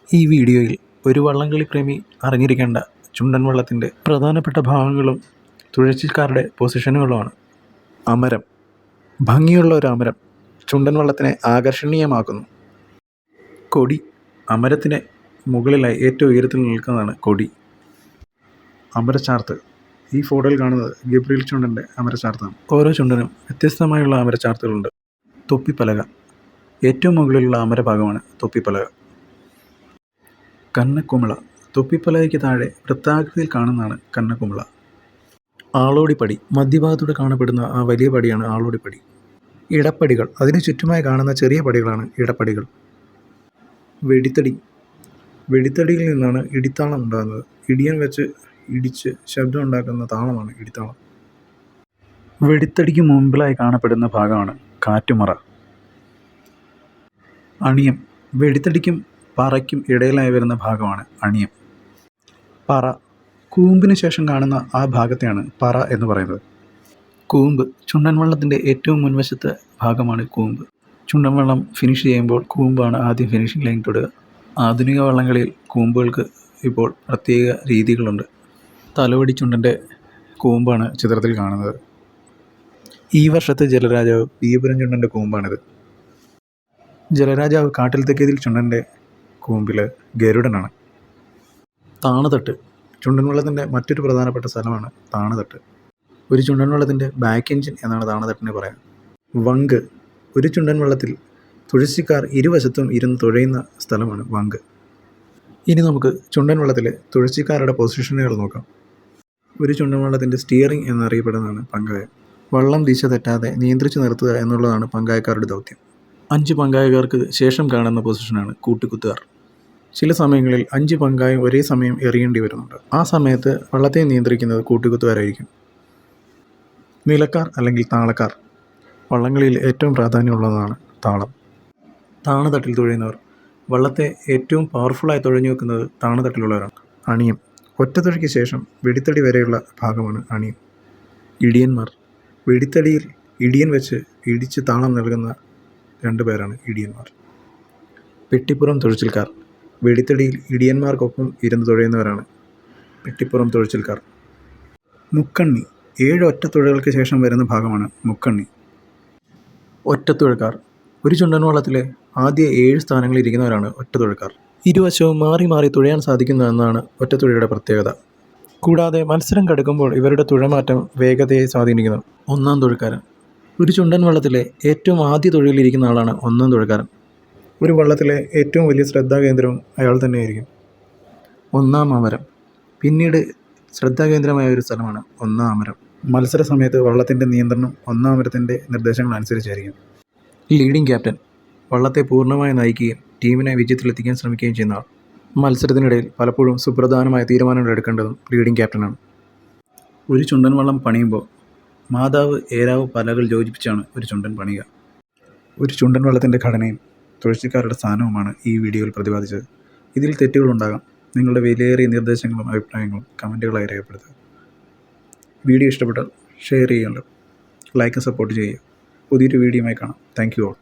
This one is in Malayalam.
ഈ വീഡിയോയിൽ ഒരു വള്ളംകളി പ്രേമി അറിഞ്ഞിരിക്കേണ്ട ചുണ്ടൻ വള്ളത്തിൻ്റെ പ്രധാനപ്പെട്ട ഭാഗങ്ങളും തുഴച്ചിൽക്കാരുടെ പൊസിഷനുകളുമാണ്. അമരം. ഭംഗിയുള്ള ഒരു അമരം ചുണ്ടൻ വള്ളത്തിനെ ആകർഷണീയമാക്കുന്നു. കൊടി. അമരത്തിന് മുകളിലായി ഏറ്റവും ഉയരത്തിൽ നിൽക്കുന്നതാണ് കൊടി. അമരച്ചാർത്ത്. ഈ ഫോട്ടോയിൽ കാണുന്നത് ഗബ്രിയേൽ ചുണ്ടൻ്റെ അമരച്ചാർത്താണ്. ഓരോ ചുണ്ടനും വ്യത്യസ്തമായുള്ള അമരച്ചാർത്തുകളുണ്ട്. തൊപ്പിപ്പലക. ഏറ്റവും മുകളിലുള്ള അമരഭാഗമാണ് തൊപ്പിപ്പലക. കന്നക്കുമിള. തൊപ്പിപ്പലകയ്ക്ക് താഴെ വൃത്താകൃതിയിൽ കാണുന്നതാണ് കന്നക്കുമിള. ആളോടിപ്പടി. മധ്യഭാഗത്തൂടെ കാണപ്പെടുന്ന ആ വലിയ പടിയാണ് ആളോടിപ്പടി. ഇടപ്പടികൾ. അതിനു ചുറ്റുമായി കാണുന്ന ചെറിയ പടികളാണ് ഇടപ്പടികൾ. വെടിത്തടി. വെടിത്തടിയിൽ നിന്നാണ് ഇടിത്താളം ഉണ്ടാകുന്നത്. ഇടിയൻ വെച്ച് ഇടിച്ച് ശബ്ദം ഉണ്ടാക്കുന്ന താളമാണ് ഇടിത്താളം. വെടിത്തടിക്ക് മുമ്പിലായി കാണപ്പെടുന്ന ഭാഗമാണ് കാറ്റുമറ. അണിയം. വെടിത്തടിക്കും പറയ്ക്കും ഇടയിലായി വരുന്ന ഭാഗമാണ് അണിയം. പറ. കൂമ്പിന് ശേഷം കാണുന്ന ആ ഭാഗത്തെയാണ് പറ എന്ന് പറയുന്നത്. കൂമ്പ്. ചുണ്ടൻ വള്ളത്തിൻ്റെ ഏറ്റവും മുൻവശത്തെ ഭാഗമാണ് കൂമ്പ്. ചുണ്ടൻ വള്ളം ഫിനിഷ് ചെയ്യുമ്പോൾ കൂമ്പാണ് ആദ്യം ഫിനിഷിംഗ് ലൈൻ തൊടുക. ആധുനിക വള്ളംകളിയിൽ കൂമ്പുകൾക്ക് ഇപ്പോൾ പ്രത്യേക രീതികളുണ്ട്. തലവടി ചുണ്ടൻ്റെ കൂമ്പാണ് ചിത്രത്തിൽ കാണുന്നത്. ഈ വർഷത്തെ ജലരാജാവ് വീപുരം ചുണ്ടൻ്റെ കൂമ്പാണിത്. ജലരാജാവ് കാട്ടിൽ തെക്കേതിൽ ചുണ്ടൻ്റെ കൂമ്പിൽ ഗരുഡനാണ്. താണുതട്ട്. ചുണ്ടൻ വള്ളത്തിൻ്റെ മറ്റൊരു പ്രധാനപ്പെട്ട സ്ഥലമാണ് താണുതട്ട്. ഒരു ചുണ്ടൻ വള്ളത്തിൻ്റെ ബാക്ക് എഞ്ചിൻ എന്നാണ് താണുതട്ടിനെ പറയാം. വങ്ക്. ഒരു ചുണ്ടൻ വള്ളത്തിൽ തുഴച്ചിക്കാർ ഇരുവശത്തും ഇരുന്ന് തുഴയുന്ന സ്ഥലമാണ് വങ്ക്. ഇനി നമുക്ക് ചുണ്ടൻ വള്ളത്തിലെ തുഴച്ചിക്കാരുടെ പൊസിഷനുകൾ നോക്കാം. ഒരു ചുണ്ടൻ വള്ളത്തിൻ്റെ സ്റ്റിയറിംഗ് എന്നറിയപ്പെടുന്നതാണ് പങ്കായം. വള്ളം ദിശ തെറ്റാതെ നിയന്ത്രിച്ച് നിർത്തുക എന്നുള്ളതാണ് പങ്കായക്കാരുടെ ദൗത്യം. 5 പങ്കായക്കാർക്ക് ശേഷം കാണുന്ന പൊസിഷനാണ് കൂട്ടുകുത്തുകാർ. ചില സമയങ്ങളിൽ 5 പങ്കായം ഒരേ സമയം എറിയേണ്ടി വരുന്നുണ്ട്. ആ സമയത്ത് വള്ളത്തെ നിയന്ത്രിക്കുന്നത് കൂട്ടുകുത്തുകാരായിരിക്കും. നിലക്കാർ അല്ലെങ്കിൽ താളക്കാർ. വള്ളംകളിയിൽ ഏറ്റവും പ്രാധാന്യമുള്ളതാണ് താളം. താണുതട്ടിൽ തുഴയുന്നവർ. വള്ളത്തെ ഏറ്റവും പവർഫുള്ളായി തുഴഞ്ഞു വെക്കുന്നത് താണുതട്ടിലുള്ളവരാണ്. അണിയം. ഒറ്റത്തുഴയ്ക്ക് ശേഷം വെടിത്തടി വരെയുള്ള ഭാഗമാണ് അണിയം. ഇടിയന്മാർ. വെടിത്തടിയിൽ ഇടിയൻ വെച്ച് ഇടിച്ച് താളം നൽകുന്ന 2 പേരാണ് ഇടിയന്മാർ. പെട്ടിപ്പുറം തുഴച്ചിൽക്കാർ. വെടിത്തടിയിൽ ഇടിയന്മാർക്കൊപ്പം ഇരുന്ന് തുഴയുന്നവരാണ് പെട്ടിപ്പുറം തുഴച്ചിൽക്കാർ. മുക്കണ്ണി. 7 ഒറ്റത്തുഴകൾക്ക് ശേഷം വരുന്ന ഭാഗമാണ് മുക്കണ്ണി. ഒറ്റത്തുഴക്കാർ. ഒരു ചുണ്ടൻ വള്ളത്തിലെ ആദ്യ 7 സ്ഥാനങ്ങളിൽ ഇരിക്കുന്നവരാണ് ഒറ്റത്തുഴക്കാർ. ഇരുവശവും മാറി മാറി തുഴയാൻ സാധിക്കുന്നു എന്നതാണ് ഒറ്റത്തുഴയുടെ പ്രത്യേകത. കൂടാതെ മത്സരം കടുക്കുമ്പോൾ ഇവരുടെ തുഴമാറ്റം വേഗതയെ സ്വാധീനിക്കുന്നു. ഒന്നാം തുഴക്കാരൻ. ഒരു ചുണ്ടൻ വള്ളത്തിലെ ഏറ്റവും ആദ്യ തുഴയിലിരിക്കുന്ന ആളാണ് ഒന്നാം തുഴക്കാരൻ. ഒരു വള്ളത്തിലെ ഏറ്റവും വലിയ ശ്രദ്ധാകേന്ദ്രവും അയാൾ തന്നെയായിരിക്കും. ഒന്നാം അമരം. പിന്നീട് ശ്രദ്ധാകേന്ദ്രമായ ഒരു സ്ഥലമാണ് ഒന്നാം അമരം. മത്സര സമയത്ത് വള്ളത്തിൻ്റെ നിയന്ത്രണം ഒന്നാം അമരത്തിൻ്റെ നിർദ്ദേശങ്ങൾ അനുസരിച്ചായിരിക്കും. Leading captain. വള്ളത്തെ പൂർണ്ണമായി നയിക്കുകയും ടീമിനെ വിജയത്തിലെത്തിക്കാൻ ശ്രമിക്കുകയും ചെയ്യുന്ന ആൾ. മത്സരത്തിനിടയിൽ പലപ്പോഴും സുപ്രധാനമായ തീരുമാനങ്ങൾ എടുക്കേണ്ടതും ലീഡിംഗ് ക്യാപ്റ്റനാണ്. ഒരു ചുണ്ടൻ വള്ളം പണിയുമ്പോൾ മാതാവ് ഏരാവ് പലകൾ യോജിപ്പിച്ചാണ് ഒരു ചുണ്ടൻ പണിയുക. ഒരു ചുണ്ടൻ വള്ളത്തിൻ്റെ ഘടനയും തുഴച്ചിക്കാരുടെ സ്ഥാനവുമാണ് ഈ വീഡിയോയിൽ പ്രതിപാദിച്ചത്. ഇതിൽ തെറ്റുകളുണ്ടാകാം. നിങ്ങളുടെ വിലയേറിയ നിർദ്ദേശങ്ങളും അഭിപ്രായങ്ങളും കമൻറ്റുകളായി രേഖപ്പെടുത്തുക. വീഡിയോ ഇഷ്ടപ്പെട്ടാൽ ഷെയർ ചെയ്യുക, ലൈക്ക് സപ്പോർട്ട് ചെയ്യുക. പുതിയൊരു വീഡിയോയുമായി കാണാം. Thank you all.